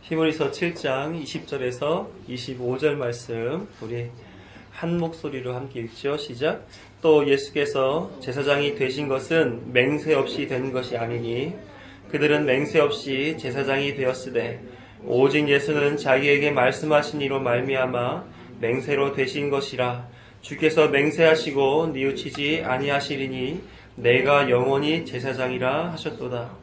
히브리서 7장 20절에서 25절 말씀 우리 한 목소리로 함께 읽죠. 시작. 또 예수께서 제사장이 되신 것은 맹세 없이 된 것이 아니니 그들은 맹세 없이 제사장이 되었으되 오직 예수는 자기에게 말씀하신 이로 말미암아 맹세로 되신 것이라. 주께서 맹세하시고 뉘우치지 아니하시리니 내가 영원히 제사장이라 하셨도다.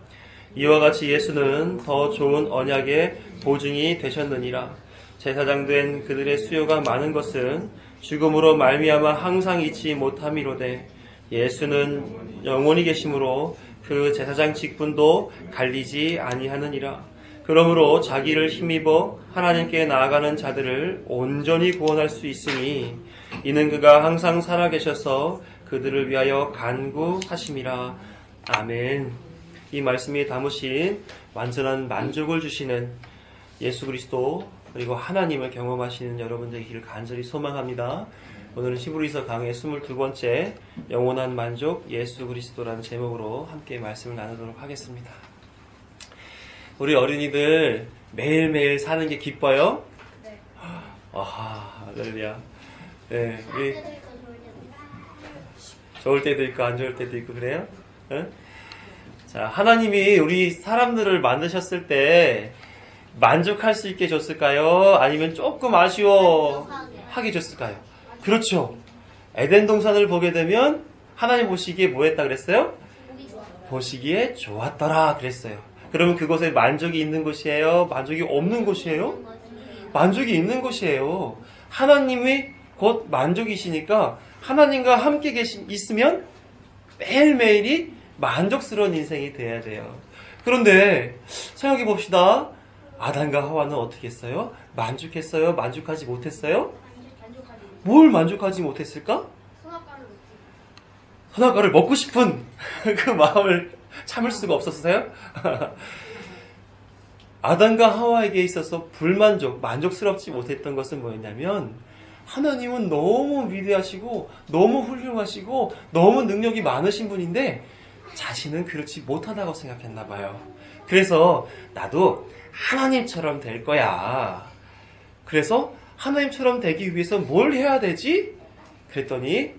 이와 같이 예수는 더 좋은 언약의 보증이 되셨느니라. 제사장 된 그들의 수요가 많은 것은 죽음으로 말미암아 항상 잊지 못함이로되 예수는 영원히 계심으로 그 제사장 직분도 갈리지 아니하느니라. 그러므로 자기를 힘입어 하나님께 나아가는 자들을 온전히 구원할 수 있으니 이는 그가 항상 살아계셔서 그들을 위하여 간구하심이라. 아멘. 이 말씀이 담으신 완전한 만족을 주시는 예수 그리스도 그리고 하나님을 경험하시는 여러분 되기를 간절히 소망합니다. 오늘은 히브리서 강의 22번째 영원한 만족 예수 그리스도라는 제목으로 함께 말씀을 나누도록 하겠습니다. 우리 어린이들 매일매일 사는 게 기뻐요? 네. 할렐루야. 네, 우리 좋을 때도 있고 안 좋을 때도 있고 그래요? 응? 자, 하나님이 우리 사람들을 만드셨을 때 만족할 수 있게 줬을까요? 아니면 조금 아쉬워하게 줬을까요? 그렇죠. 에덴 동산을 보게 되면 하나님 보시기에 뭐 했다 그랬어요? 보시기에 좋았더라 그랬어요. 그러면 그곳에 만족이 있는 곳이에요? 만족이 없는 곳이에요? 만족이 있는 곳이에요. 하나님이 곧 만족이시니까 하나님과 함께 있으면 매일매일이 만족스러운 인생이 돼야 돼요. 그런데 생각해 봅시다. 아담과 하와는 어떻게 했어요? 만족했어요? 만족하지 못했어요? 뭘 만족하지 못했을까? 선악과를 먹고 싶은 그 마음을 참을 수가 없었어요? 아담과 하와에게 있어서 불만족, 만족스럽지 못했던 것은 뭐였냐면 하나님은 너무 위대하시고 너무 훌륭하시고 너무 능력이 많으신 분인데 자신은 그렇지 못하다고 생각했나 봐요. 그래서 나도 하나님처럼 될 거야. 그래서 하나님처럼 되기 위해서 뭘 해야 되지? 그랬더니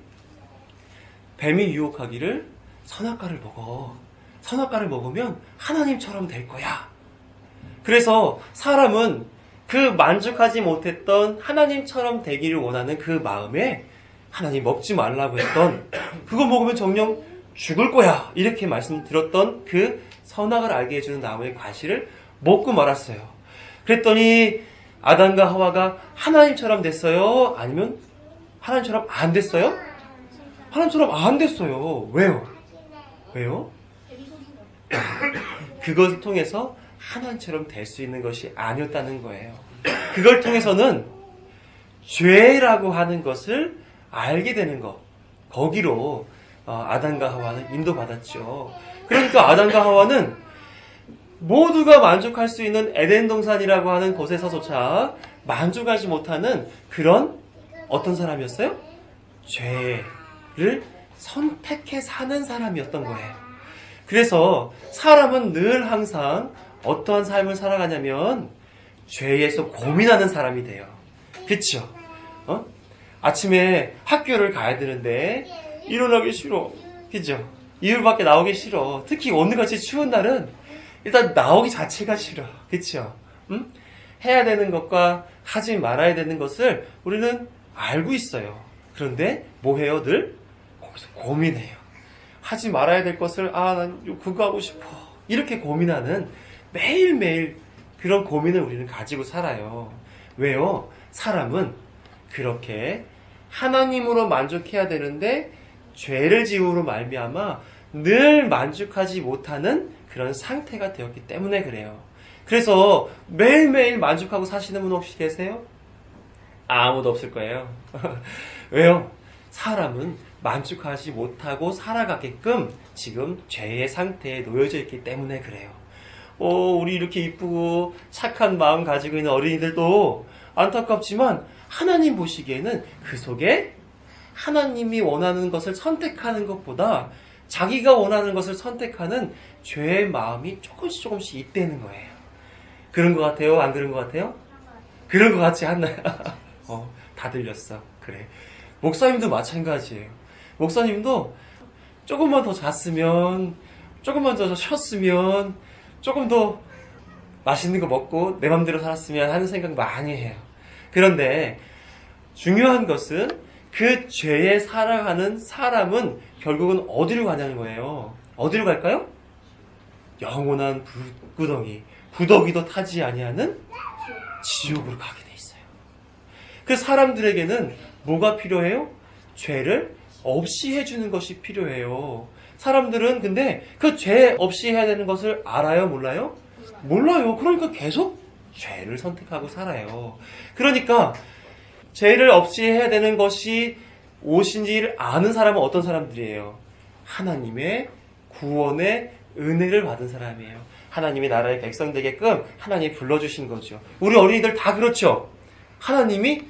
뱀이 유혹하기를 선악과를 먹어. 선악과를 먹으면 하나님처럼 될 거야. 그래서 사람은 그 만족하지 못했던 하나님처럼 되기를 원하는 그 마음에 하나님 먹지 말라고 했던 그거 먹으면 정녕 죽을 거야 이렇게 말씀드렸던 그 선악을 알게 해주는 나무의 과실을 먹고 말았어요. 그랬더니 아담과 하와가 하나님처럼 됐어요? 아니면 하나님처럼 안 됐어요? 하나님처럼 안 됐어요. 왜요? 왜요? 그것을 통해서 하나님처럼 될 수 있는 것이 아니었다는 거예요. 그걸 통해서는 죄라고 하는 것을 알게 되는 것. 거기로 아담과 하와는 인도받았죠. 그러니까 아담과 하와는 모두가 만족할 수 있는 에덴 동산이라고 하는 곳에서조차 만족하지 못하는 그런 어떤 사람이었어요? 죄를 선택해 사는 사람이었던 거예요. 그래서 사람은 늘 항상 어떠한 삶을 살아가냐면 죄에서 고민하는 사람이 돼요. 그쵸? 아침에 학교를 가야 되는데 일어나기 싫어. 그죠? 이불 밖에 나오기 싫어. 특히 오늘같이 추운 날은 일단 나오기 자체가 싫어. 그쵸? 해야 되는 것과 하지 말아야 되는 것을 우리는 알고 있어요. 그런데 뭐 해요? 늘 거기서 고민해요. 하지 말아야 될 것을 난 그거 하고 싶어. 이렇게 고민하는 매일매일 그런 고민을 우리는 가지고 살아요. 왜요? 사람은 그렇게 하나님으로 만족해야 되는데 죄를 지음으로 말미암아 늘 만족하지 못하는 그런 상태가 되었기 때문에 그래요. 그래서 매일매일 만족하고 사시는 분 혹시 계세요? 아무도 없을 거예요. 왜요? 사람은 만족하지 못하고 살아가게끔 지금 죄의 상태에 놓여져 있기 때문에 그래요. 우리 이렇게 이쁘고 착한 마음 가지고 있는 어린이들도 안타깝지만 하나님 보시기에는 그 속에 하나님이 원하는 것을 선택하는 것보다 자기가 원하는 것을 선택하는 죄의 마음이 조금씩 있다는 거예요. 그런 것 같아요? 안 그런 것 같아요? 그런 것 같지 않나요? 다 들렸어. 그래. 목사님도 마찬가지예요. 목사님도 조금만 더 잤으면, 조금만 더 쉬었으면, 조금 더 맛있는 거 먹고 내 맘대로 살았으면 하는 생각 많이 해요. 그런데 중요한 것은 그 죄에 살아가는 사람은 결국은 어디로 가냐는 거예요. 어디로 갈까요? 영원한 불구덩이, 구더기도 타지 아니하는 지옥으로 가게 돼 있어요. 그 사람들에게는 뭐가 필요해요? 죄를 없이 해주는 것이 필요해요. 사람들은 근데 그 죄 없이 해야 되는 것을 알아요? 몰라요? 몰라요. 그러니까 계속 죄를 선택하고 살아요. 그러니까 죄를 없이 해야 되는 것이 무엇인지를 아는 사람은 어떤 사람들이에요? 하나님의 구원의 은혜를 받은 사람이에요. 하나님이 나라의 백성 되게끔 하나님이 불러주신 거죠. 우리 어린이들 다 그렇죠? 하나님이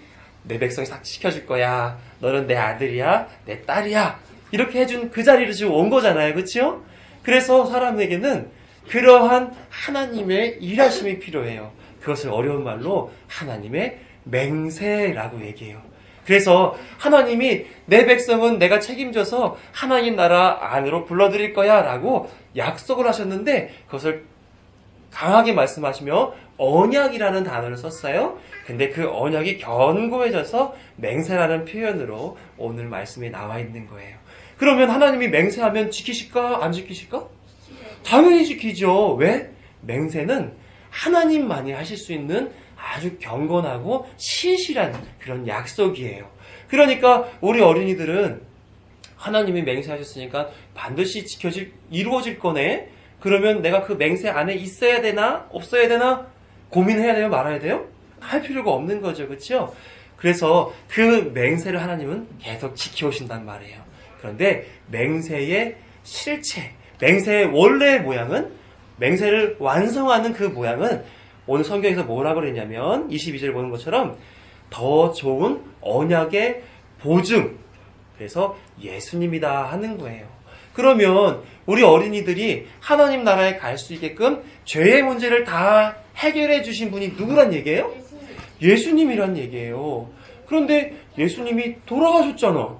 내 백성이 싹 지켜줄 거야. 너는 내 아들이야. 내 딸이야. 이렇게 해준 그 자리를 지금 온 거잖아요. 그렇죠? 그래서 사람에게는 그러한 하나님의 일하심이 필요해요. 그것을 어려운 말로 하나님의 맹세라고 얘기해요. 그래서 하나님이 내 백성은 내가 책임져서 하나님 나라 안으로 불러들일 거야 라고 약속을 하셨는데 그것을 강하게 말씀하시며 언약이라는 단어를 썼어요. 근데 그 언약이 견고해져서 맹세라는 표현으로 오늘 말씀에 나와 있는 거예요. 그러면 하나님이 맹세하면 지키실까? 안 지키실까? 당연히 지키죠. 왜? 맹세는 하나님만이 하실 수 있는 아주 경건하고 신실한 그런 약속이에요. 그러니까 우리 어린이들은 하나님이 맹세하셨으니까 반드시 이루어질 거네? 그러면 내가 그 맹세 안에 있어야 되나? 없어야 되나? 고민해야 돼요? 말아야 돼요? 할 필요가 없는 거죠. 그렇죠? 그래서 그 맹세를 하나님은 계속 지켜오신단 말이에요. 그런데 맹세의 실체, 맹세의 원래의 모양은, 맹세를 완성하는 그 모양은 오늘 성경에서 뭐라고 그랬냐면 22절 보는 것처럼 더 좋은 언약의 보증, 그래서 예수님이다 하는 거예요. 그러면 우리 어린이들이 하나님 나라에 갈 수 있게끔 죄의 문제를 다 해결해 주신 분이 누구란 얘기예요? 예수님이란 얘기예요. 그런데 예수님이 돌아가셨잖아.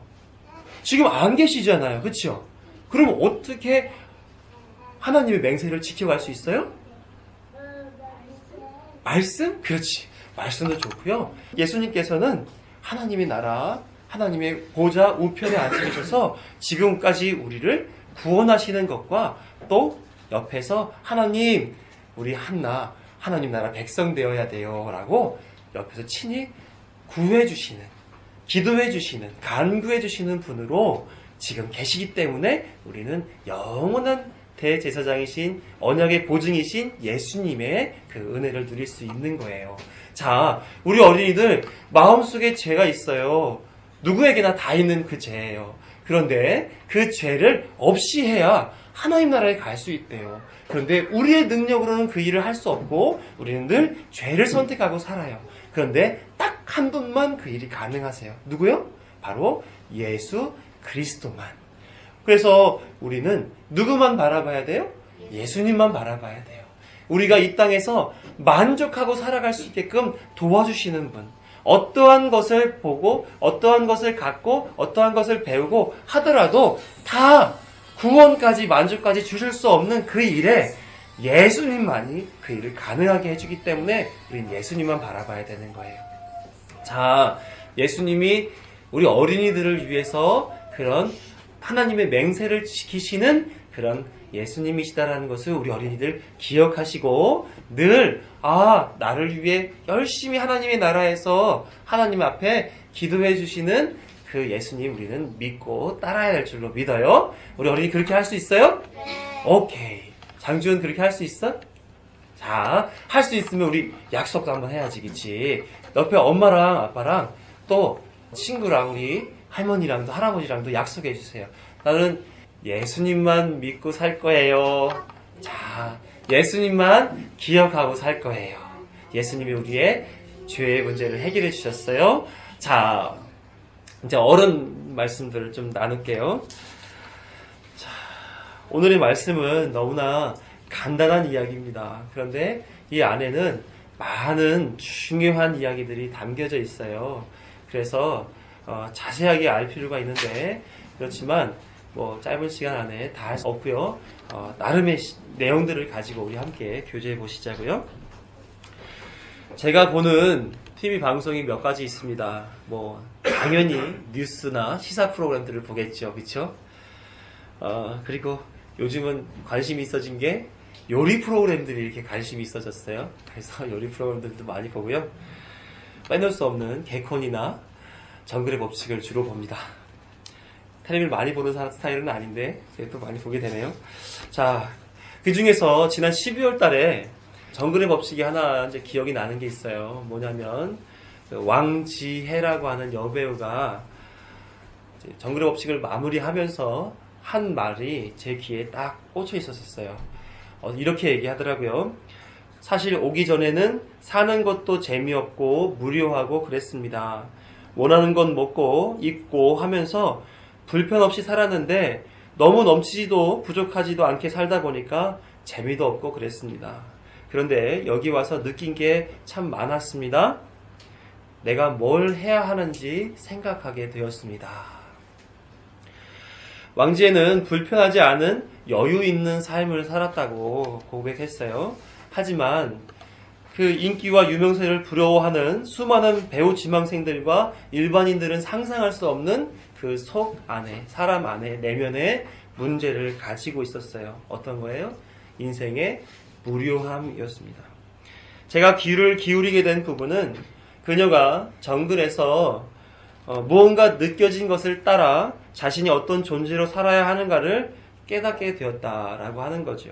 지금 안 계시잖아요. 그렇죠? 그럼 어떻게 하나님의 맹세를 지켜갈 수 있어요? 말씀? 그렇지. 말씀도 좋고요. 예수님께서는 하나님의 나라, 하나님의 보좌 우편에 앉아 계셔서 지금까지 우리를 구원하시는 것과 또 옆에서 하나님, 우리 하나님 나라 백성 되어야 돼요 라고 옆에서 친히 구해주시는, 기도해주시는, 간구해주시는 분으로 지금 계시기 때문에 우리는 영원한 대제사장이신 언약의 보증이신 예수님의 그 은혜를 누릴 수 있는 거예요. 자, 우리 어린이들 마음속에 죄가 있어요. 누구에게나 다 있는 그 죄예요. 그런데 그 죄를 없이 해야 하나님 나라에 갈 수 있대요. 그런데 우리의 능력으로는 그 일을 할 수 없고 우리는 늘 죄를 선택하고 살아요. 그런데 딱 한 분만 그 일이 가능하세요. 누구요? 바로 예수 그리스도만. 그래서 우리는 누구만 바라봐야 돼요? 예수님만 바라봐야 돼요. 우리가 이 땅에서 만족하고 살아갈 수 있게끔 도와주시는 분. 어떠한 것을 보고 어떠한 것을 갖고 어떠한 것을 배우고 하더라도 다 구원까지 만족까지 주실 수 없는 그 일에 예수님만이 그 일을 가능하게 해주기 때문에 우리는 예수님만 바라봐야 되는 거예요. 자, 예수님이 우리 어린이들을 위해서 그런 하나님의 맹세를 지키시는 그런 예수님이시다라는 것을 우리 어린이들 기억하시고 늘 나를 위해 열심히 하나님의 나라에서 하나님 앞에 기도해 주시는 그 예수님 우리는 믿고 따라야 될 줄로 믿어요. 우리 어린이 그렇게 할 수 있어요? 네. 오케이. 장주은 그렇게 할 수 있어? 자, 할 수 있으면 우리 약속도 한번 해야지, 그치? 옆에 엄마랑 아빠랑 또 친구랑 우리 할머니랑도 할아버지랑도 약속해 주세요. 나는 예수님만 믿고 살 거예요. 자, 예수님만 기억하고 살 거예요. 예수님이 우리의 죄의 문제를 해결해 주셨어요. 자, 이제 어른 말씀들을 좀 나눌게요. 자, 오늘의 말씀은 너무나 간단한 이야기입니다. 그런데 이 안에는 많은 중요한 이야기들이 담겨져 있어요. 그래서 자세하게 알 필요가 있는데, 그렇지만 뭐 짧은 시간 안에 다 할 수 없고요. 나름의 내용들을 가지고 우리 함께 교제해 보시자고요. 제가 보는 TV 방송이 몇 가지 있습니다. 뭐 당연히 뉴스나 시사 프로그램들을 보겠죠, 그렇죠? 그리고 요즘은 관심이 있어진 게 요리 프로그램들이 이렇게 관심이 있어졌어요. 그래서 요리 프로그램들도 많이 보고요. 빼놓을 수 없는 개콘이나 정글의 법칙을 주로 봅니다. 텔레비를 많이 보는 스타일은 아닌데 또 많이 보게 되네요. 자, 그 중에서 지난 12월 달에 정글의 법칙이 하나 이제 기억이 나는 게 있어요. 뭐냐면 왕지혜라고 하는 여배우가 정글의 법칙을 마무리하면서 한 말이 제 귀에 딱 꽂혀 있었어요. 이렇게 얘기하더라고요. 사실 오기 전에는 사는 것도 재미없고 무료하고 그랬습니다. 원하는 건 먹고 입고 하면서 불편 없이 살았는데 너무 넘치지도 부족하지도 않게 살다 보니까 재미도 없고 그랬습니다. 그런데 여기 와서 느낀 게 참 많았습니다. 내가 뭘 해야 하는지 생각하게 되었습니다. 왕지에는 불편하지 않은 여유 있는 삶을 살았다고 고백했어요. 하지만 그 인기와 유명세를 부러워하는 수많은 배우 지망생들과 일반인들은 상상할 수 없는 그 속 안에, 사람 안에, 내면의 문제를 가지고 있었어요. 어떤 거예요? 인생의 무료함이었습니다. 제가 귀를 기울이게 된 부분은 그녀가 정글에서 무언가 느껴진 것을 따라 자신이 어떤 존재로 살아야 하는가를 깨닫게 되었다라고 하는 거죠.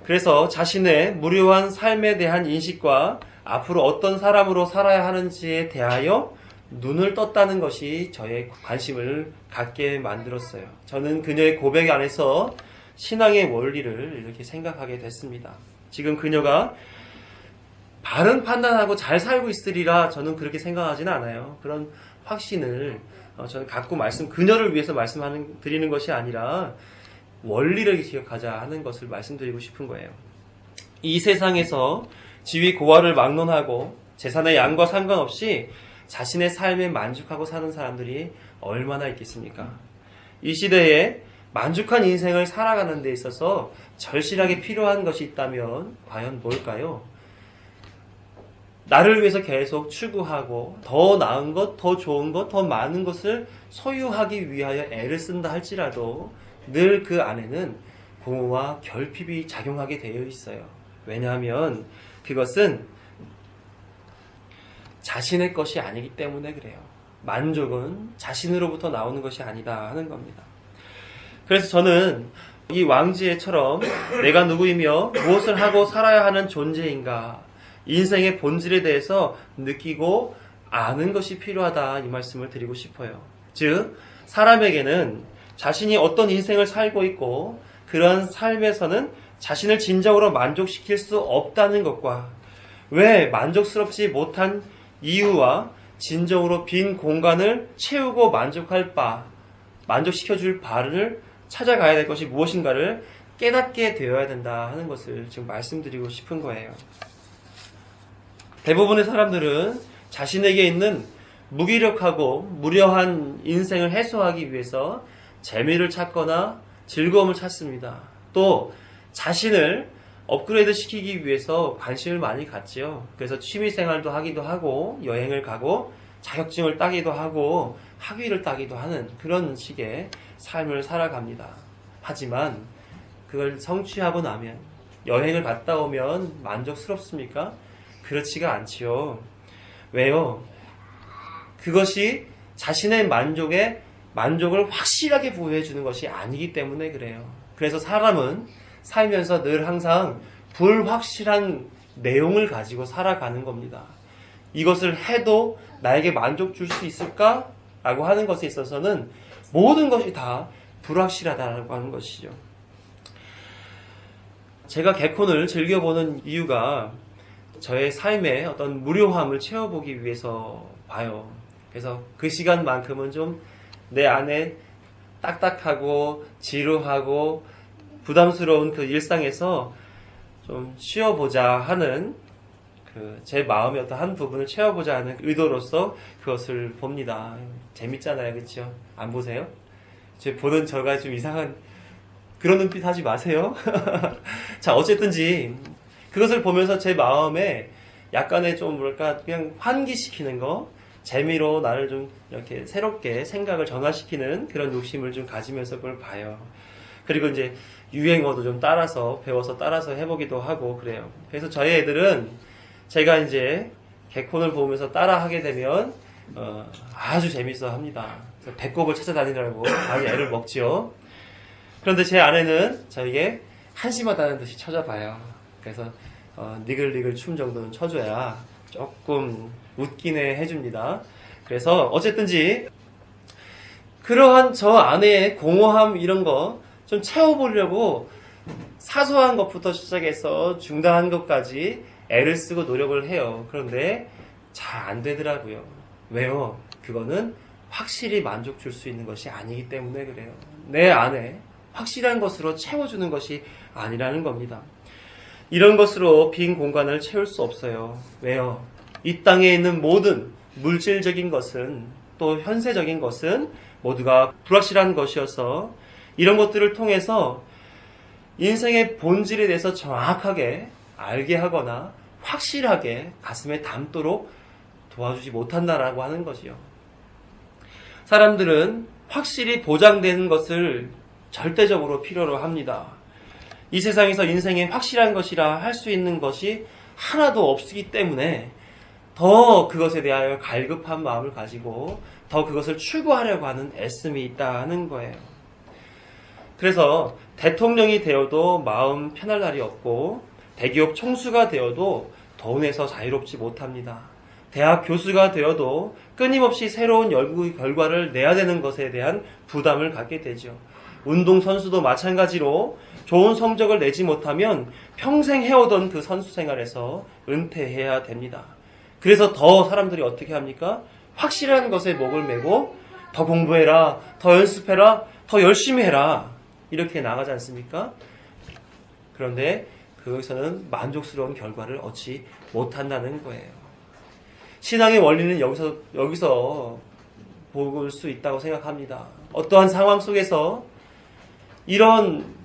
그래서 자신의 무료한 삶에 대한 인식과 앞으로 어떤 사람으로 살아야 하는지에 대하여 눈을 떴다는 것이 저의 관심을 갖게 만들었어요. 저는 그녀의 고백 안에서 신앙의 원리를 이렇게 생각하게 됐습니다. 지금 그녀가 바른 판단하고 잘 살고 있으리라 저는 그렇게 생각하지는 않아요. 그런 확신을 저는 갖고 그녀를 위해서 드리는 것이 아니라 원리를 기억하자 하는 것을 말씀드리고 싶은 거예요. 이 세상에서 지위 고하를 막론하고 재산의 양과 상관없이 자신의 삶에 만족하고 사는 사람들이 얼마나 있겠습니까? 이 시대에 만족한 인생을 살아가는 데 있어서 절실하게 필요한 것이 있다면 과연 뭘까요? 나를 위해서 계속 추구하고 더 나은 것, 더 좋은 것, 더 많은 것을 소유하기 위하여 애를 쓴다 할지라도 늘 그 안에는 공허와 결핍이 작용하게 되어 있어요. 왜냐하면 그것은 자신의 것이 아니기 때문에 그래요. 만족은 자신으로부터 나오는 것이 아니다 하는 겁니다. 그래서 저는 이 왕지혜처럼 내가 누구이며 무엇을 하고 살아야 하는 존재인가, 인생의 본질에 대해서 느끼고 아는 것이 필요하다 이 말씀을 드리고 싶어요. 즉 사람에게는 자신이 어떤 인생을 살고 있고 그런 삶에서는 자신을 진정으로 만족시킬 수 없다는 것과 왜 만족스럽지 못한 이유와 진정으로 빈 공간을 채우고 만족시켜줄 바를 찾아가야 될 것이 무엇인가를 깨닫게 되어야 된다 하는 것을 지금 말씀드리고 싶은 거예요. 대부분의 사람들은 자신에게 있는 무기력하고 무료한 인생을 해소하기 위해서 재미를 찾거나 즐거움을 찾습니다. 또 자신을 업그레이드 시키기 위해서 관심을 많이 갖지요. 그래서 취미생활도 하기도 하고 여행을 가고 자격증을 따기도 하고 학위를 따기도 하는 그런 식의 삶을 살아갑니다. 하지만 그걸 성취하고 나면 여행을 갔다 오면 만족스럽습니까? 그렇지가 않지요. 왜요? 그것이 자신의 만족을 확실하게 부여해주는 것이 아니기 때문에 그래요. 그래서 사람은 살면서 늘 항상 불확실한 내용을 가지고 살아가는 겁니다. 이것을 해도 나에게 만족 줄 수 있을까? 라고 하는 것에 있어서는 모든 것이 다 불확실하다라고 하는 것이죠. 제가 개콘을 즐겨보는 이유가 저의 삶에 어떤 무료함을 채워보기 위해서 봐요. 그래서 그 시간만큼은 좀 내 안에 딱딱하고 지루하고 부담스러운 그 일상에서 좀 쉬어보자 하는 제 마음의 어떤 한 부분을 채워보자 하는 의도로서 그것을 봅니다. 재밌잖아요, 그렇죠? 안 보세요? 제 보는 저가 좀 이상한 그런 눈빛 하지 마세요. 자, 어쨌든지 그것을 보면서 제 마음에 약간의 좀 뭐랄까 그냥 환기시키는 거, 재미로 나를 좀 이렇게 새롭게 생각을 전환시키는 그런 욕심을 좀 가지면서 그걸 봐요. 그리고 이제 유행어도 좀 따라서 배워서 따라서 해보기도 하고 그래요. 그래서 저희 애들은 제가 이제 개콘을 보면서 따라하게 되면 아주 재밌어 합니다. 그래서 배꼽을 찾아다니느라고 많이 애를 먹지요. 그런데 제 아내는 저에게 한심하다는 듯이 쳐져봐요. 그래서 니글니글 춤 정도는 쳐줘야 조금 웃기네 해줍니다. 그래서 어쨌든지 그러한 저 아내의 공허함 이런 거 좀 채워보려고 사소한 것부터 시작해서 중요한 것까지 애를 쓰고 노력을 해요. 그런데 잘 안 되더라고요. 왜요? 그거는 확실히 만족 줄 수 있는 것이 아니기 때문에 그래요. 내 안에 확실한 것으로 채워주는 것이 아니라는 겁니다. 이런 것으로 빈 공간을 채울 수 없어요. 왜요? 이 땅에 있는 모든 물질적인 것은 또 현세적인 것은 모두가 불확실한 것이어서 이런 것들을 통해서 인생의 본질에 대해서 정확하게 알게 하거나 확실하게 가슴에 담도록 도와주지 못한다라고 하는 것이요. 사람들은 확실히 보장되는 것을 절대적으로 필요로 합니다. 이 세상에서 인생에 확실한 것이라 할 수 있는 것이 하나도 없기 때문에 더 그것에 대하여 갈급한 마음을 가지고 더 그것을 추구하려고 하는 애씀이 있다는 거예요. 그래서 대통령이 되어도 마음 편할 날이 없고 대기업 총수가 되어도 돈에서 자유롭지 못합니다. 대학 교수가 되어도 끊임없이 새로운 연구 결과를 내야 되는 것에 대한 부담을 갖게 되죠. 운동선수도 마찬가지로 좋은 성적을 내지 못하면 평생 해오던 그 선수 생활에서 은퇴해야 됩니다. 그래서 더 사람들이 어떻게 합니까? 확실한 것에 목을 메고 더 공부해라, 더 연습해라, 더 열심히 해라 이렇게 나가지 않습니까? 그런데 그것에서는 만족스러운 결과를 얻지 못한다는 거예요. 신앙의 원리는 여기서 볼 수 있다고 생각합니다. 어떠한 상황 속에서 이런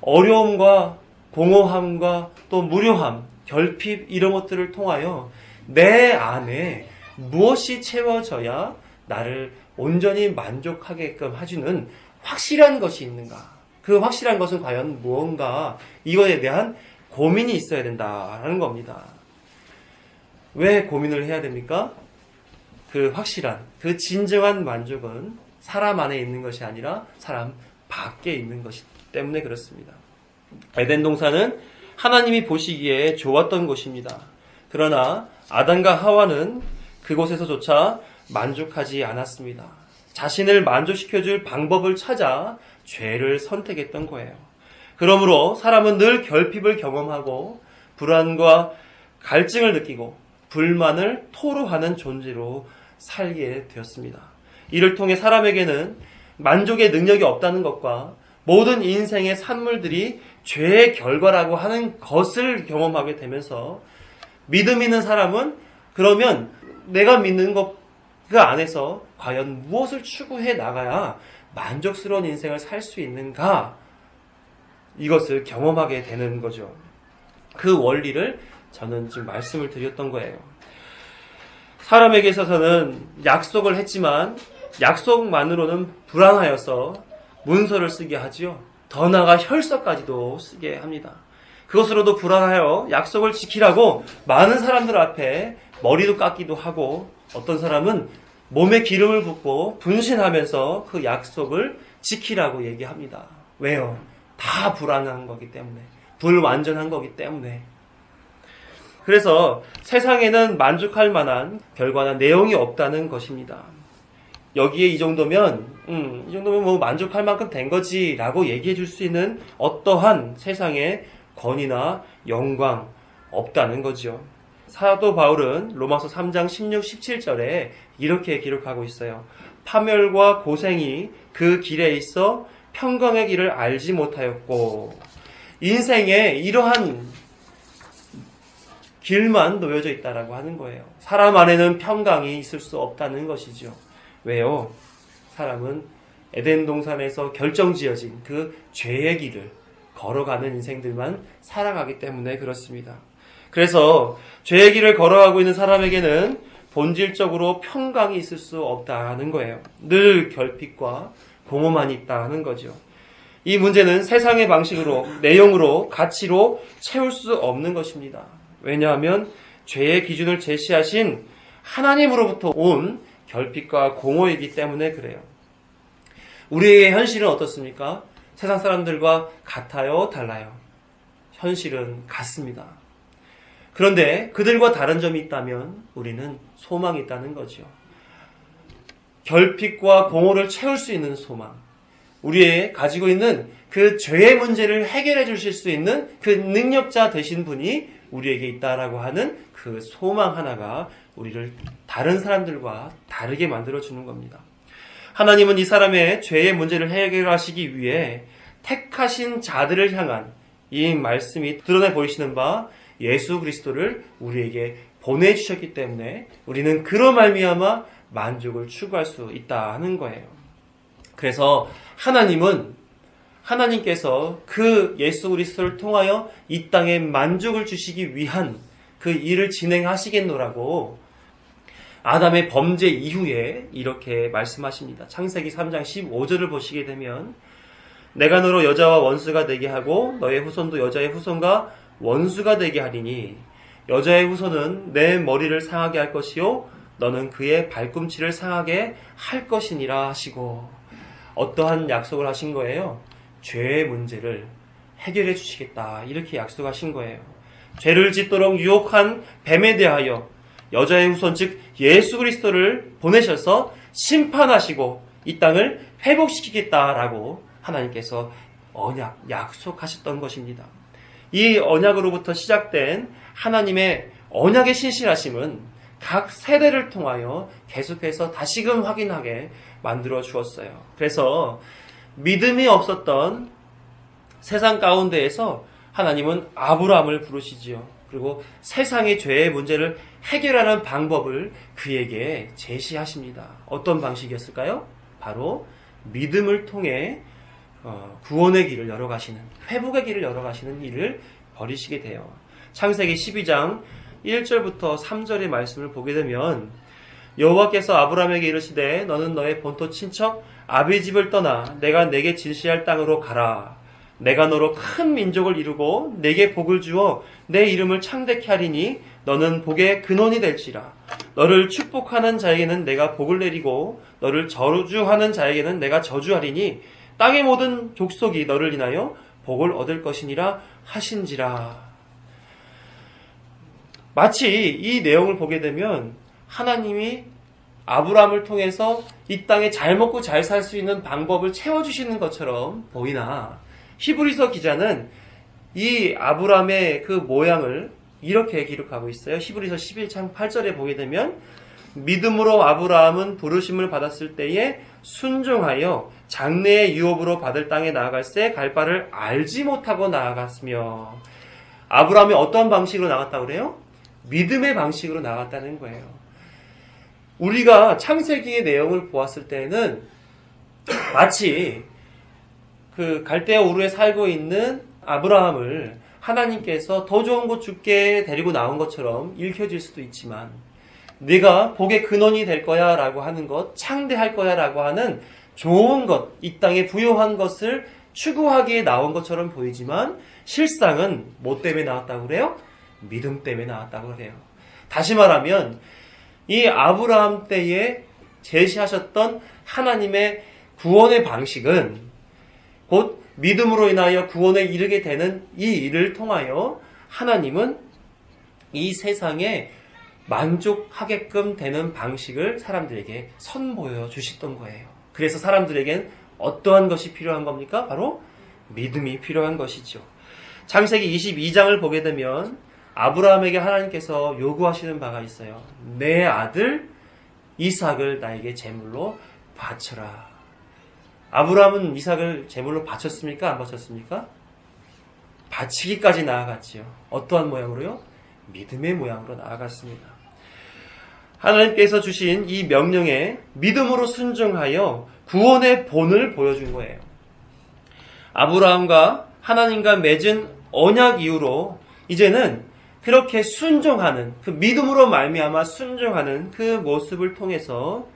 어려움과 공허함과 또 무료함, 결핍 이런 것들을 통하여 내 안에 무엇이 채워져야 나를 온전히 만족하게끔 해주는 확실한 것이 있는가? 그 확실한 것은 과연 무언가? 이거에 대한 고민이 있어야 된다라는 겁니다. 왜 고민을 해야 됩니까? 그 확실한, 그 진정한 만족은 사람 안에 있는 것이 아니라 사람 밖에 있는 것이기 때문에 그렇습니다. 에덴 동산은 하나님이 보시기에 좋았던 곳입니다. 그러나 아담과 하와는 그곳에서조차 만족하지 않았습니다. 자신을 만족시켜줄 방법을 찾아 죄를 선택했던 거예요. 그러므로 사람은 늘 결핍을 경험하고 불안과 갈증을 느끼고 불만을 토로하는 존재로 살게 되었습니다. 이를 통해 사람에게는 만족의 능력이 없다는 것과 모든 인생의 산물들이 죄의 결과라고 하는 것을 경험하게 되면서 믿음 있는 사람은 그러면 내가 믿는 것 그 안에서 과연 무엇을 추구해 나가야 만족스러운 인생을 살 수 있는가? 이것을 경험하게 되는 거죠. 그 원리를 저는 지금 말씀을 드렸던 거예요. 사람에게 있어서는 약속을 했지만 약속만으로는 불안하여서 문서를 쓰게 하지요. 더 나아가 혈서까지도 쓰게 합니다. 그것으로도 불안하여 약속을 지키라고 많은 사람들 앞에 머리도 깎기도 하고 어떤 사람은 몸에 기름을 붓고 분신하면서 그 약속을 지키라고 얘기합니다. 왜요? 다 불안한 거기 때문에. 불완전한 거기 때문에. 그래서 세상에는 만족할 만한 결과나 내용이 없다는 것입니다. 여기에 이 정도면 뭐 만족할 만큼 된 거지 라고 얘기해 줄 수 있는 어떠한 세상의 권위나 영광 없다는 거죠. 사도 바울은 로마서 3장 16, 17절에 이렇게 기록하고 있어요. 파멸과 고생이 그 길에 있어 평강의 길을 알지 못하였고 인생에 이러한 길만 놓여져 있다라고 하는 거예요. 사람 안에는 평강이 있을 수 없다는 것이죠. 왜요? 사람은 에덴 동산에서 결정지어진 그 죄의 길을 걸어가는 인생들만 살아가기 때문에 그렇습니다. 그래서 죄의 길을 걸어가고 있는 사람에게는 본질적으로 평강이 있을 수 없다는 거예요. 늘 결핍과 공허만 있다는 거죠. 이 문제는 세상의 방식으로, 내용으로, 가치로 채울 수 없는 것입니다. 왜냐하면 죄의 기준을 제시하신 하나님으로부터 온 결핍과 공허이기 때문에 그래요. 우리의 현실은 어떻습니까? 세상 사람들과 같아요? 달라요? 현실은 같습니다. 그런데 그들과 다른 점이 있다면 우리는 소망이 있다는 거죠. 결핍과 공허를 채울 수 있는 소망. 우리의 가지고 있는 그 죄의 문제를 해결해 주실 수 있는 그 능력자 되신 분이 우리에게 있다라고 하는 그 소망 하나가 우리를 다른 사람들과 다르게 만들어주는 겁니다. 하나님은 이 사람의 죄의 문제를 해결하시기 위해 택하신 자들을 향한 이 말씀이 드러내 보이시는 바 예수 그리스도를 우리에게 보내주셨기 때문에 우리는 그로 말미암아 만족을 추구할 수 있다 하는 거예요. 그래서 하나님께서 그 예수 그리스도를 통하여 이 땅에 만족을 주시기 위한 그 일을 진행하시겠노라고 아담의 범죄 이후에 이렇게 말씀하십니다. 창세기 3장 15절을 보시게 되면 내가 너로 여자와 원수가 되게 하고 너의 후손도 여자의 후손과 원수가 되게 하리니 여자의 후손은 내 머리를 상하게 할 것이요 너는 그의 발꿈치를 상하게 할 것이니라 하시고 어떠한 약속을 하신 거예요? 죄의 문제를 해결해 주시겠다 이렇게 약속하신 거예요. 죄를 짓도록 유혹한 뱀에 대하여 여자의 후손 즉 예수 그리스도를 보내셔서 심판하시고 이 땅을 회복시키겠다라고 하나님께서 약속하셨던 것입니다. 이 언약으로부터 시작된 하나님의 언약의 신실하심은 각 세대를 통하여 계속해서 다시금 확인하게 만들어 주었어요. 그래서 믿음이 없었던 세상 가운데에서 하나님은 아브라함을 부르시지요. 그리고 세상의 죄의 문제를 해결하는 방법을 그에게 제시하십니다. 어떤 방식이었을까요? 바로 믿음을 통해 구원의 길을 열어가시는, 회복의 길을 열어가시는 일을 벌이시게 돼요. 창세기 12장 1절부터 3절의 말씀을 보게 되면 여호와께서 아브라함에게 이르시되 너는 너의 본토 친척 아비 집을 떠나 내가 내게 지시할 땅으로 가라. 내가 너로 큰 민족을 이루고 내게 복을 주어 내 이름을 창대케 하리니 너는 복의 근원이 될지라. 너를 축복하는 자에게는 내가 복을 내리고 너를 저주하는 자에게는 내가 저주하리니 땅의 모든 족속이 너를 인하여 복을 얻을 것이니라 하신지라. 마치 이 내용을 보게 되면 하나님이 아브라함을 통해서 이 땅에 잘 먹고 잘 살 수 있는 방법을 채워주시는 것처럼 보이나 히브리서 기자는 이 아브라함의 그 모양을 이렇게 기록하고 있어요. 히브리서 11장 8절에 보게 되면 믿음으로 아브라함은 부르심을 받았을 때에 순종하여 장래의 유업으로 받을 땅에 나아갈새 갈 바를 알지 못하고 나아갔으며 아브라함이 어떤 방식으로 나갔다고 그래요? 믿음의 방식으로 나갔다는 거예요. 우리가 창세기의 내용을 보았을 때는 마치 그 갈대아 우르에 살고 있는 아브라함을 하나님께서 더 좋은 곳 줄게 데리고 나온 것처럼 읽혀질 수도 있지만 네가 복의 근원이 될 거야 라고 하는 것, 창대할 거야 라고 하는 좋은 것, 이 땅에 부요한 것을 추구하기에 나온 것처럼 보이지만 실상은 뭐 때문에 나왔다고 그래요? 믿음 때문에 나왔다고 그래요. 다시 말하면 이 아브라함 때에 제시하셨던 하나님의 구원의 방식은 곧 믿음으로 인하여 구원에 이르게 되는 이 일을 통하여 하나님은 이 세상에 만족하게끔 되는 방식을 사람들에게 선보여 주셨던 거예요. 그래서 사람들에겐 어떠한 것이 필요한 겁니까? 바로 믿음이 필요한 것이죠. 창세기 22장을 보게 되면 아브라함에게 하나님께서 요구하시는 바가 있어요. 내 아들 이삭을 나에게 제물로 바쳐라. 아브라함은 이삭을 제물로 바쳤습니까? 안 바쳤습니까? 바치기까지 나아갔지요. 어떠한 모양으로요? 믿음의 모양으로 나아갔습니다. 하나님께서 주신 이 명령에 믿음으로 순종하여 구원의 본을 보여준 거예요. 아브라함과 하나님과 맺은 언약 이후로 이제는 그렇게 순종하는, 그 믿음으로 말미암아 순종하는 그 모습을 통해서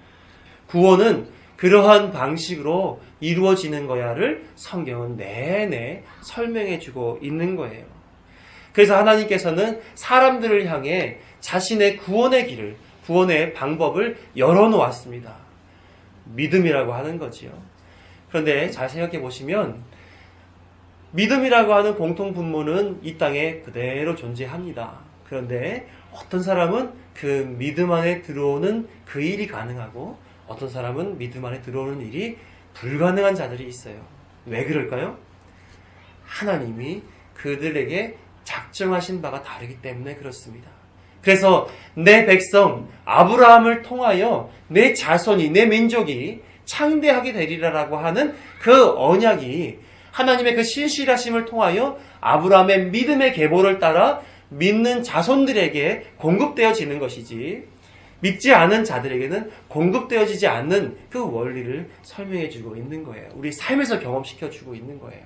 구원은 그러한 방식으로 이루어지는 거야를 성경은 내내 설명해 주고 있는 거예요. 그래서 하나님께서는 사람들을 향해 자신의 구원의 길을, 구원의 방법을 열어놓았습니다. 믿음이라고 하는 거지요. 그런데 잘 생각해 보시면 믿음이라고 하는 공통분모는 이 땅에 그대로 존재합니다. 그런데 어떤 사람은 그 믿음 안에 들어오는 그 일이 가능하고 어떤 사람은 믿음 안에 들어오는 일이 불가능한 자들이 있어요. 왜 그럴까요? 하나님이 그들에게 작정하신 바가 다르기 때문에 그렇습니다. 그래서 내 백성 아브라함을 통하여 내 자손이, 내 민족이 창대하게 되리라라고 하는 그 언약이 하나님의 그 신실하심을 통하여 아브라함의 믿음의 계보를 따라 믿는 자손들에게 공급되어지는 것이지, 믿지 않은 자들에게는 공급되어지지 않는 그 원리를 설명해주고 있는 거예요. 우리 삶에서 경험시켜주고 있는 거예요.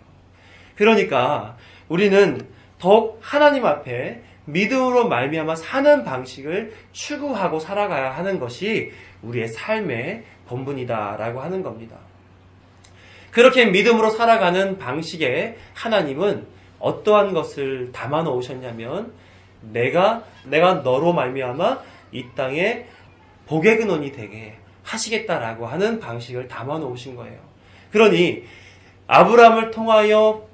그러니까 우리는 더욱 하나님 앞에 믿음으로 말미암아 사는 방식을 추구하고 살아가야 하는 것이 우리의 삶의 본분이다라고 하는 겁니다. 그렇게 믿음으로 살아가는 방식에 하나님은 어떠한 것을 담아 놓으셨냐면 내가 너로 말미암아 이 땅에 복의 근원이 되게 하시겠다라고 하는 방식을 담아 놓으신 거예요. 그러니 아브라함을 통하여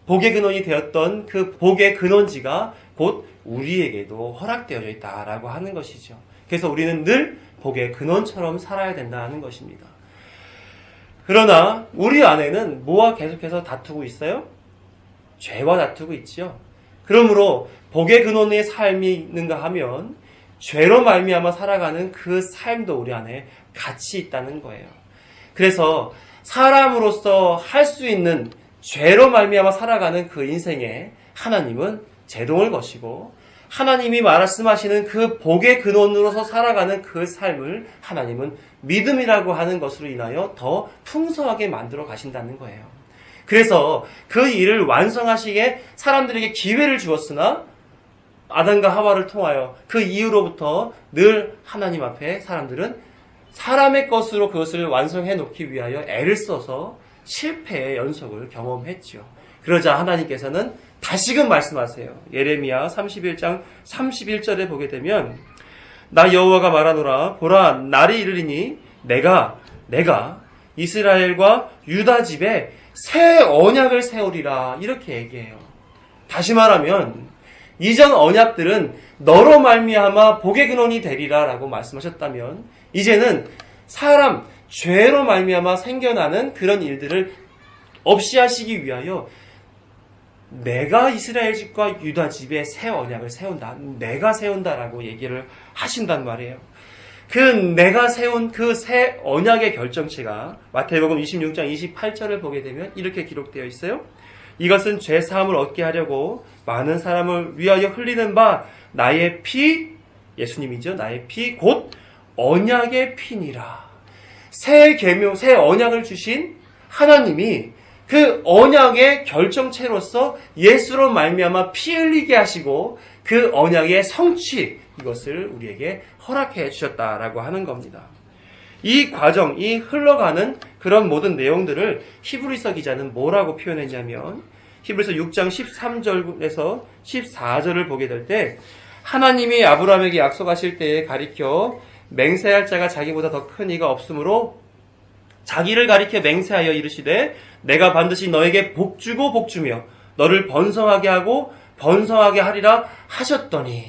복의 근원이 되었던 그 복의 근원지가 곧 우리에게도 허락되어져 있다라고 하는 것이죠. 그래서 우리는 늘 복의 근원처럼 살아야 된다는 것입니다. 그러나 우리 안에는 뭐와 계속해서 다투고 있어요? 죄와 다투고 있죠. 그러므로 복의 근원의 삶이 있는가 하면 죄로 말미암아 살아가는 그 삶도 우리 안에 같이 있다는 거예요. 그래서 사람으로서 할 수 있는 죄로 말미암아 살아가는 그 인생에 하나님은 제동을 거시고 하나님이 말씀하시는 그 복의 근원으로서 살아가는 그 삶을 하나님은 믿음이라고 하는 것으로 인하여 더 풍성하게 만들어 가신다는 거예요. 그래서 그 일을 완성하시기에 사람들에게 기회를 주었으나 아담과 하와를 통하여 그 이후로부터 늘 하나님 앞에 사람들은 사람의 것으로 그것을 완성해 놓기 위하여 애를 써서 실패의 연속을 경험했죠. 그러자 하나님께서는 다시금 말씀하세요. 예레미야 31장 31절에 보게 되면 나 여호와가 말하노라 보라 날이 이르리니 내가 이스라엘과 유다 집에 새 언약을 세우리라 이렇게 얘기해요. 다시 말하면 이전 언약들은 너로 말미암아 복의 근원이 되리라 라고 말씀하셨다면 이제는 사람 죄로 말미암아 생겨나는 그런 일들을 없이 하시기 위하여 내가 이스라엘 집과 유다 집에 새 언약을 세운다. 내가 세운다라고 얘기를 하신단 말이에요. 그 내가 세운 그 새 언약의 결정체가 마태복음 26장 28절을 보게 되면 이렇게 기록되어 있어요. 이것은 죄 사함을 얻게 하려고 많은 사람을 위하여 흘리는 바 나의 피, 예수님이죠. 나의 피 곧 언약의 피니라. 새 계명, 새 언약을 주신 하나님이 그 언약의 결정체로서 예수로 말미암아 피 흘리게 하시고 그 언약의 성취 이것을 우리에게 허락해 주셨다라고 하는 겁니다. 이 과정, 이 흘러가는 그런 모든 내용들을 히브리서 기자는 뭐라고 표현했냐면 히브리서 6장 13절에서 14절을 보게 될 때 하나님이 아브라함에게 약속하실 때에 가리켜 맹세할 자가 자기보다 더 큰 이가 없으므로 자기를 가리켜 맹세하여 이르시되 내가 반드시 너에게 복주고 복주며 너를 번성하게 하고 번성하게 하리라 하셨더니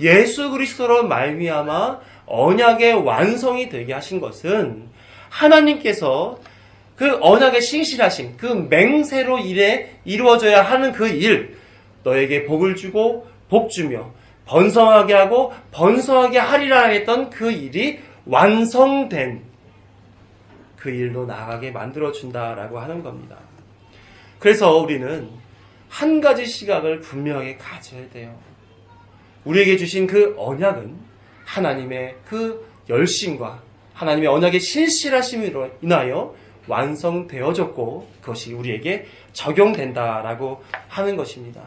예수 그리스도로 말미암아 언약의 완성이 되게 하신 것은 하나님께서 그 언약의 신실하심, 그 맹세로 이루어져야 하는 그 일, 너에게 복을 주고 복주며 번성하게 하고 번성하게 하리라 했던 그 일이 완성된 그 일로 나아가게 만들어준다라고 하는 겁니다. 그래서 우리는 한 가지 시각을 분명하게 가져야 돼요. 우리에게 주신 그 언약은 하나님의 그 열심과 하나님의 언약의 신실하심으로 인하여 완성되어졌고 그것이 우리에게 적용된다라고 하는 것입니다.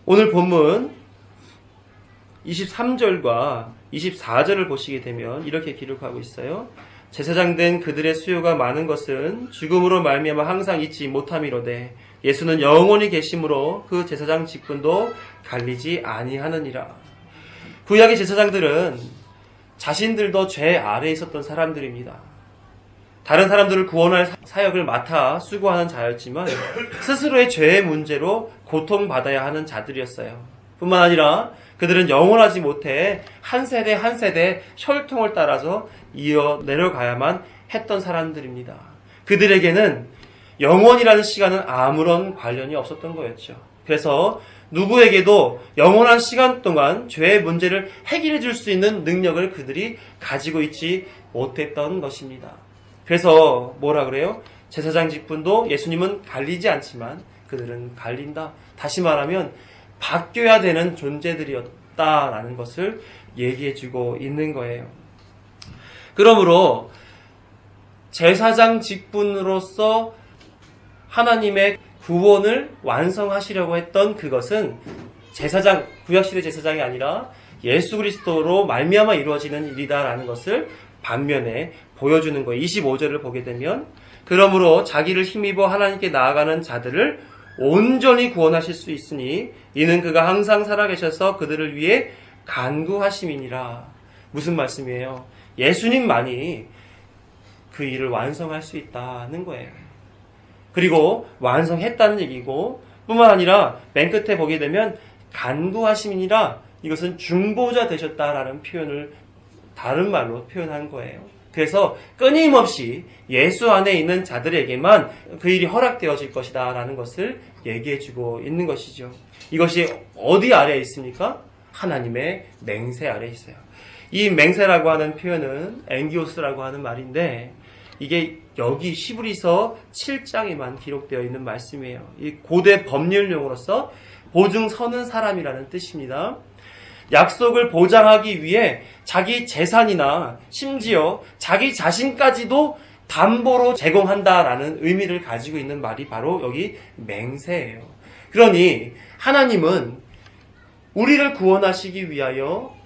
오늘 본문 23절과 24절을 보시게 되면 이렇게 기록하고 있어요. 제사장 된 그들의 수요가 많은 것은 죽음으로 말미암아 항상 잊지 못함이로되 예수는 영원히 계심으로 그 제사장 직분도 갈리지 아니하느니라. 구약의 제사장들은 자신들도 죄 아래에 있었던 사람들입니다. 다른 사람들을 구원할 사역을 맡아 수고하는 자였지만 스스로의 죄의 문제로 고통받아야 하는 자들이었어요. 뿐만 아니라 그들은 영원하지 못해 한 세대 한 세대 혈통을 따라서 이어 내려가야만 했던 사람들입니다. 그들에게는 영원이라는 시간은 아무런 관련이 없었던 거였죠. 그래서 누구에게도 영원한 시간 동안 죄의 문제를 해결해 줄 수 있는 능력을 그들이 가지고 있지 못했던 것입니다. 그래서 뭐라 그래요? 제사장 직분도 예수님은 갈리지 않지만 그들은 갈린다. 다시 말하면 바뀌어야 되는 존재들이었다라는 것을 얘기해주고 있는 거예요. 그러므로 제사장 직분으로서 하나님의 구원을 완성하시려고 했던 그것은 제사장, 구약시대 제사장이 아니라 예수 그리스도로 말미암아 이루어지는 일이다라는 것을 반면에 보여주는 거예요. 25절을 보게 되면 그러므로 자기를 힘입어 하나님께 나아가는 자들을 온전히 구원하실 수 있으니 이는 그가 항상 살아계셔서 그들을 위해 간구하심이니라. 무슨 말씀이에요? 예수님만이 그 일을 완성할 수 있다는 거예요. 그리고 완성했다는 얘기고 뿐만 아니라 맨 끝에 보게 되면 간구하심이니라. 이것은 중보자 되셨다라는 표현을 다른 말로 표현한 거예요. 그래서 끊임없이 예수 안에 있는 자들에게만 그 일이 허락되어질 것이다 라는 것을 얘기해주고 있는 것이죠. 이것이 어디 아래에 있습니까? 하나님의 맹세 아래에 있어요. 이 맹세라고 하는 표현은 앵기오스라고 하는 말인데 이게 여기 히브리서 7장에만 기록되어 있는 말씀이에요. 이 고대 법률용어로서 보증 서는 사람이라는 뜻입니다. 약속을 보장하기 위해 자기 재산이나 심지어 자기 자신까지도 담보로 제공한다라는 의미를 가지고 있는 말이 바로 여기 맹세예요. 그러니 하나님은 우리를 구원하시기 위하여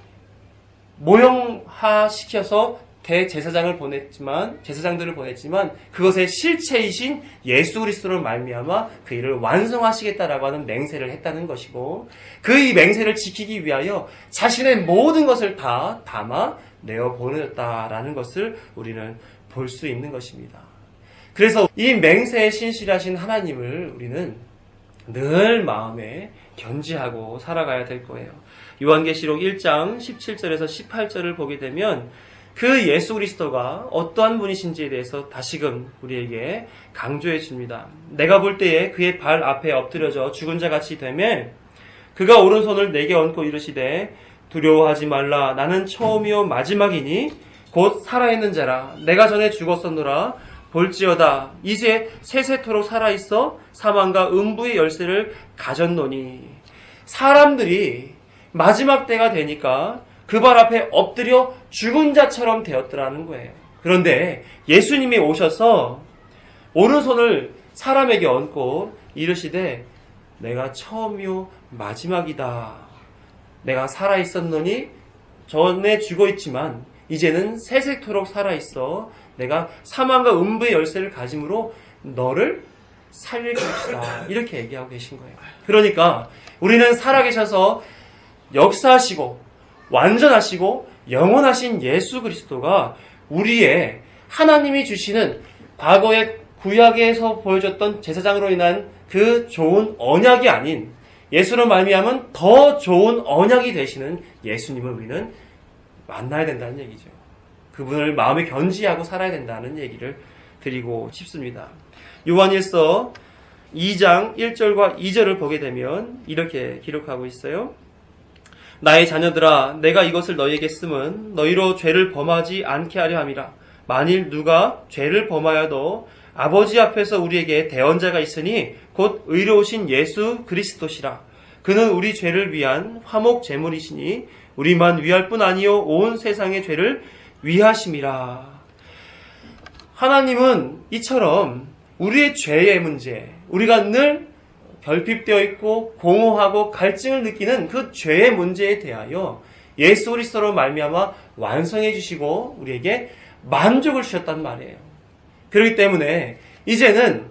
모형화시켜서 대제사장들을 보냈지만 그것의 실체이신 예수 그리스도를 말미암아 그 일을 완성하시겠다라고 하는 맹세를 했다는 것이고 그 이 맹세를 지키기 위하여 자신의 모든 것을 다 담아 내어 보내셨다라는 것을 우리는 볼 수 있는 것입니다. 그래서 이 맹세에 신실하신 하나님을 우리는 늘 마음에 견지하고 살아가야 될 거예요. 요한계시록 1장 17절에서 18절을 보게 되면 그 예수 그리스도가 어떠한 분이신지에 대해서 다시금 우리에게 강조해 줍니다. 내가 볼 때에 그의 발 앞에 엎드려져 죽은 자 같이 되매 그가 오른손을 내게 얹고 이르시되 두려워하지 말라. 나는 처음이요 마지막이니 곧 살아있는 자라. 내가 전에 죽었었노라. 볼지어다 이제 세세토록 살아있어 사망과 음부의 열쇠를 가졌노니. 사람들이 마지막 때가 되니까 그 발 앞에 엎드려 죽은 자처럼 되었더라는 거예요. 그런데 예수님이 오셔서 오른손을 사람에게 얹고 이르시되 내가 처음이요 마지막이다. 내가 살아있었노니 전에 죽어있지만 이제는 세세토록 살아있어 내가 사망과 음부의 열쇠를 가짐으로 너를 살릴 것이다. 이렇게 얘기하고 계신 거예요. 그러니까 우리는 살아계셔서 역사하시고 완전하시고 영원하신 예수 그리스도가 우리의 하나님이 주시는 과거의 구약에서 보여줬던 제사장으로 인한 그 좋은 언약이 아닌 예수로 말미암은 더 좋은 언약이 되시는 예수님을 우리는 만나야 된다는 얘기죠. 그분을 마음에 견지하고 살아야 된다는 얘기를 드리고 싶습니다. 요한일서 2장 1절과 2절을 보게 되면 이렇게 기록하고 있어요. 나의 자녀들아 내가 이것을 너희에게 쓰면 너희로 죄를 범하지 않게 하려 함이라. 만일 누가 죄를 범하여도 아버지 앞에서 우리에게 대언자가 있으니 곧 의로우신 예수 그리스도시라. 그는 우리 죄를 위한 화목 제물이시니 우리만 위할 뿐 아니요 온 세상의 죄를 위하심이라. 하나님은 이처럼 우리의 죄의 문제, 우리가 늘 결핍되어 있고 공허하고 갈증을 느끼는 그 죄의 문제에 대하여 예수 그리스도로 말미암아 완성해 주시고 우리에게 만족을 주셨단 말이에요. 그렇기 때문에 이제는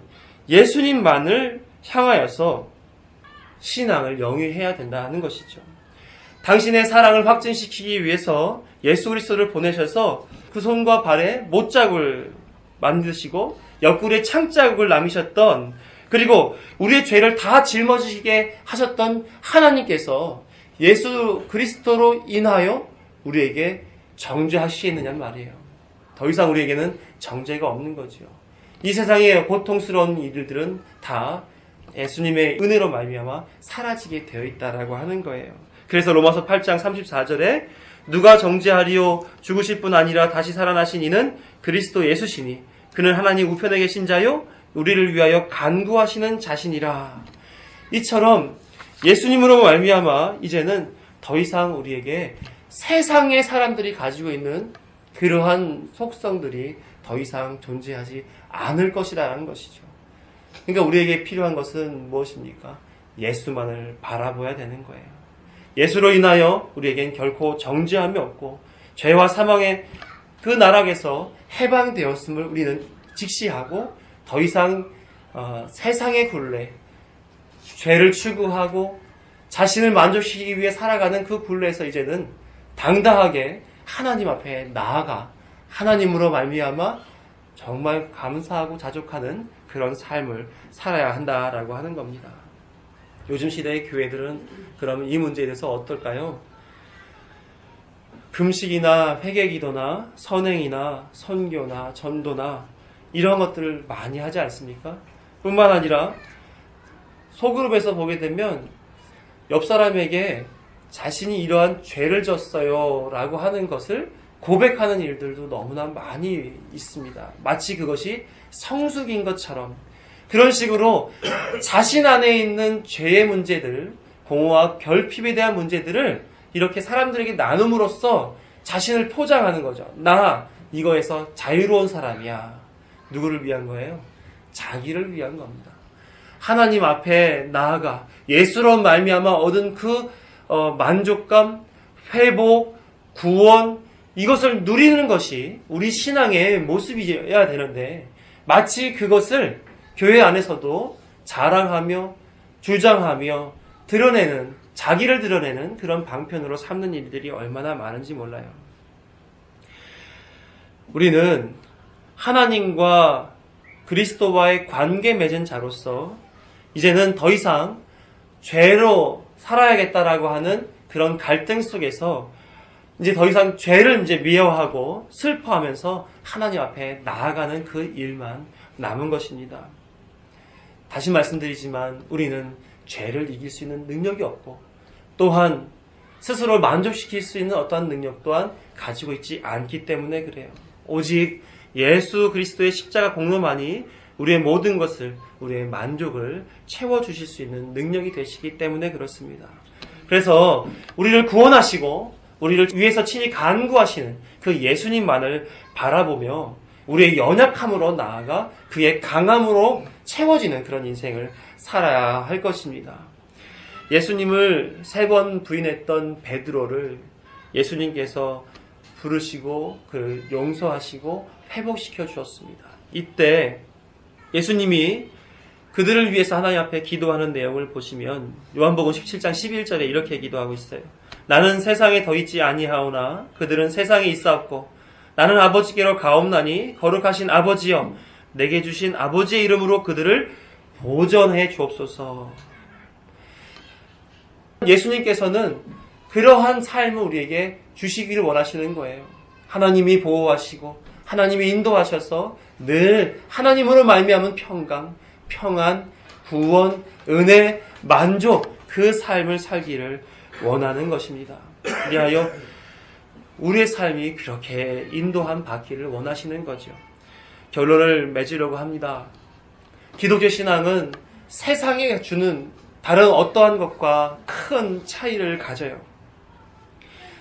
예수님만을 향하여서 신앙을 영위해야 된다는 것이죠. 당신의 사랑을 확증시키기 위해서 예수 그리스도를 보내셔서 그 손과 발에 못자국을 만드시고 옆구리에 창자국을 남기셨던, 그리고 우리의 죄를 다 짊어지게 하셨던 하나님께서 예수 그리스도로 인하여 우리에게 정죄하시겠느냐는 말이에요. 더 이상 우리에게는 정죄가 없는 거죠. 이 세상의 고통스러운 일들은 다 예수님의 은혜로 말미암아 사라지게 되어 있다라고 하는 거예요. 그래서 로마서 8장 34절에 누가 정죄하리요 죽으실 뿐 아니라 다시 살아나신 이는 그리스도 예수시니 그는 하나님 우편에 계신 자요 우리를 위하여 간구하시는 자신이라. 이처럼 예수님으로 말미암아 이제는 더 이상 우리에게 세상의 사람들이 가지고 있는 그러한 속성들이 더 이상 존재하지 않을 것이라는 것이죠. 그러니까 우리에게 필요한 것은 무엇입니까? 예수만을 바라봐야 되는 거예요. 예수로 인하여 우리에겐 결코 정죄함이 없고 죄와 사망의 그 나락에서 해방되었음을 우리는 직시하고 더 이상 세상의 굴레, 죄를 추구하고 자신을 만족시키기 위해 살아가는 그 굴레에서 이제는 당당하게 하나님 앞에 나아가 하나님으로 말미암아 정말 감사하고 자족하는 그런 삶을 살아야 한다라고 하는 겁니다. 요즘 시대의 교회들은 그러면 이 문제에 대해서 어떨까요? 금식이나 회개기도나 선행이나 선교나 전도나 이런 것들을 많이 하지 않습니까? 뿐만 아니라 소그룹에서 보게 되면 옆 사람에게 자신이 이러한 죄를 졌어요 라고 하는 것을 고백하는 일들도 너무나 많이 있습니다. 마치 그것이 성숙인 것처럼 그런 식으로 자신 안에 있는 죄의 문제들, 공허와 결핍에 대한 문제들을 이렇게 사람들에게 나눔으로써 자신을 포장하는 거죠. 나 이거에서 자유로운 사람이야. 누구를 위한 거예요? 자기를 위한 겁니다. 하나님 앞에 나아가 예수로 말미암아 얻은 그 만족감, 회복, 구원 이것을 누리는 것이 우리 신앙의 모습이어야 되는데 마치 그것을 교회 안에서도 자랑하며 주장하며 드러내는, 자기를 드러내는 그런 방편으로 삼는 일들이 얼마나 많은지 몰라요. 우리는 하나님과 그리스도와의 관계 맺은 자로서 이제는 더 이상 죄로 살아야겠다라고 하는 그런 갈등 속에서 이제 더 이상 죄를 이제 미워하고 슬퍼하면서 하나님 앞에 나아가는 그 일만 남은 것입니다. 다시 말씀드리지만 우리는 죄를 이길 수 있는 능력이 없고 또한 스스로를 만족시킬 수 있는 어떠한 능력 또한 가지고 있지 않기 때문에 그래요. 오직 예수 그리스도의 십자가 공로만이 우리의 모든 것을, 우리의 만족을 채워주실 수 있는 능력이 되시기 때문에 그렇습니다. 그래서 우리를 구원하시고 우리를 위해서 친히 간구하시는 그 예수님만을 바라보며 우리의 연약함으로 나아가 그의 강함으로 채워지는 그런 인생을 살아야 할 것입니다. 예수님을 3번 부인했던 베드로를 예수님께서 부르시고 그를 용서하시고 회복시켜 주었습니다. 이때 예수님이 그들을 위해서 하나님 앞에 기도하는 내용을 보시면 요한복음 17장 11절에 이렇게 기도하고 있어요. 나는 세상에 더 있지 아니하오나 그들은 세상에 있사옵고 나는 아버지께로 가옵나니 거룩하신 아버지여 내게 주신 아버지의 이름으로 그들을 보전해 주옵소서. 예수님께서는 그러한 삶을 우리에게 주시기를 원하시는 거예요. 하나님이 보호하시고 하나님이 인도하셔서 늘 하나님으로 말미암은 평강, 평안, 구원, 은혜, 만족 그 삶을 살기를 원하는 것입니다. 그리하여 우리의 삶이 그렇게 인도함 받기를 원하시는 거죠. 결론을 맺으려고 합니다. 기독교 신앙은 세상에 주는 다른 어떠한 것과 큰 차이를 가져요.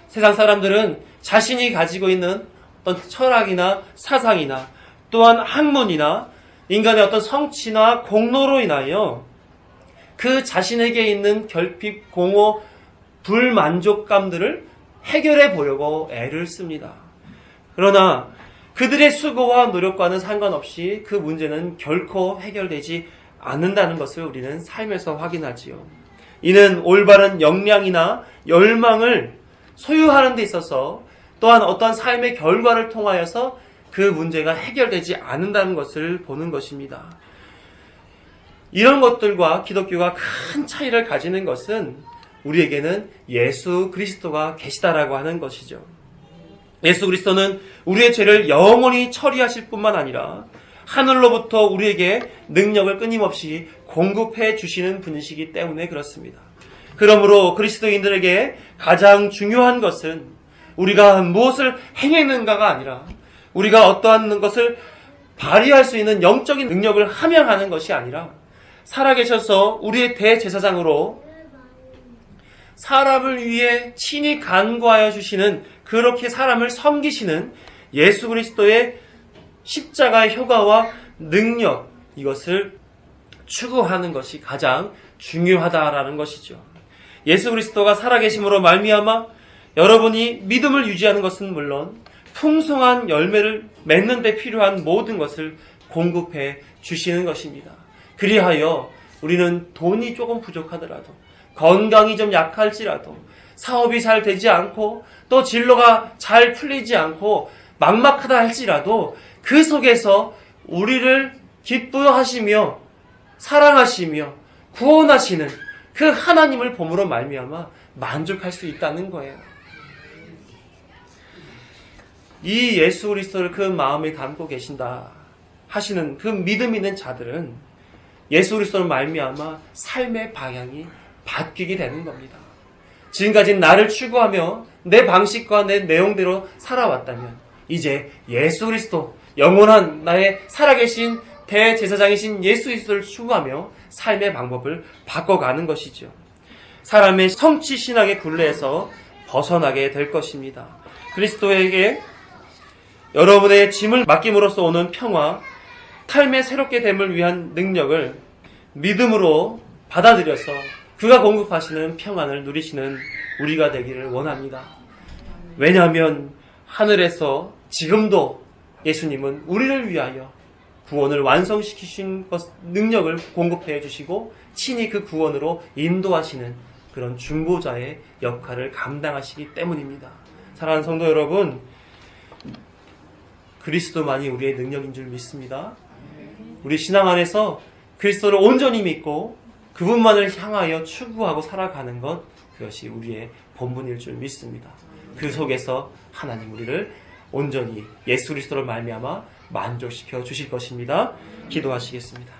세상 사람들은 자신이 가지고 있는 어떤 철학이나 사상이나 또한 학문이나 인간의 어떤 성취나 공로로 인하여 그 자신에게 있는 결핍, 공허, 불만족감들을 해결해 보려고 애를 씁니다. 그러나 그들의 수고와 노력과는 상관없이 그 문제는 결코 해결되지 않는다는 것을 우리는 삶에서 확인하지요. 이는 올바른 역량이나 열망을 소유하는 데 있어서 또한 어떠한 삶의 결과를 통하여서 그 문제가 해결되지 않는다는 것을 보는 것입니다. 이런 것들과 기독교가 큰 차이를 가지는 것은 우리에게는 예수 그리스도가 계시다라고 하는 것이죠. 예수 그리스도는 우리의 죄를 영원히 처리하실 뿐만 아니라 하늘로부터 우리에게 능력을 끊임없이 공급해 주시는 분이시기 때문에 그렇습니다. 그러므로 그리스도인들에게 가장 중요한 것은 우리가 무엇을 행했는가가 아니라 우리가 어떠한 것을 발휘할 수 있는 영적인 능력을 함양하는 것이 아니라 살아계셔서 우리의 대제사장으로 사람을 위해 친히 간구하여 주시는, 그렇게 사람을 섬기시는 예수 그리스도의 십자가의 효과와 능력, 이것을 추구하는 것이 가장 중요하다라는 것이죠. 예수 그리스도가 살아계심으로 말미암아 여러분이 믿음을 유지하는 것은 물론 풍성한 열매를 맺는 데 필요한 모든 것을 공급해 주시는 것입니다. 그리하여 우리는 돈이 조금 부족하더라도, 건강이 좀 약할지라도, 사업이 잘 되지 않고 또 진로가 잘 풀리지 않고 막막하다 할지라도 그 속에서 우리를 기뻐하시며 사랑하시며 구원하시는 그 하나님을 봄으로 말미암아 만족할 수 있다는 거예요. 이 예수 그리스도를 그 마음에 담고 계신다 하시는 그 믿음 있는 자들은 예수 그리스도를 말미암아 삶의 방향이 바뀌게 되는 겁니다. 지금까지 나를 추구하며 내 방식과 내 내용대로 살아왔다면 이제 예수 그리스도, 영원한 나의 살아계신 대제사장이신 예수 그리스도를 추구하며 삶의 방법을 바꿔가는 것이죠. 사람의 성취 신앙의 굴레에서 벗어나게 될 것입니다. 그리스도에게 여러분의 짐을 맡김으로써 오는 평화, 삶의 새롭게 됨을 위한 능력을 믿음으로 받아들여서 그가 공급하시는 평안을 누리시는 우리가 되기를 원합니다. 왜냐하면 하늘에서 지금도 예수님은 우리를 위하여 구원을 완성시키신 능력을 공급해 주시고 친히 그 구원으로 인도하시는 그런 중보자의 역할을 감당하시기 때문입니다. 사랑하는 성도 여러분, 그리스도만이 우리의 능력인 줄 믿습니다. 우리 신앙 안에서 그리스도를 온전히 믿고 그분만을 향하여 추구하고 살아가는 것, 그것이 우리의 본분일 줄 믿습니다. 그 속에서 하나님 우리를 온전히 예수 그리스도를 말미암아 만족시켜 주실 것입니다. 기도하시겠습니다.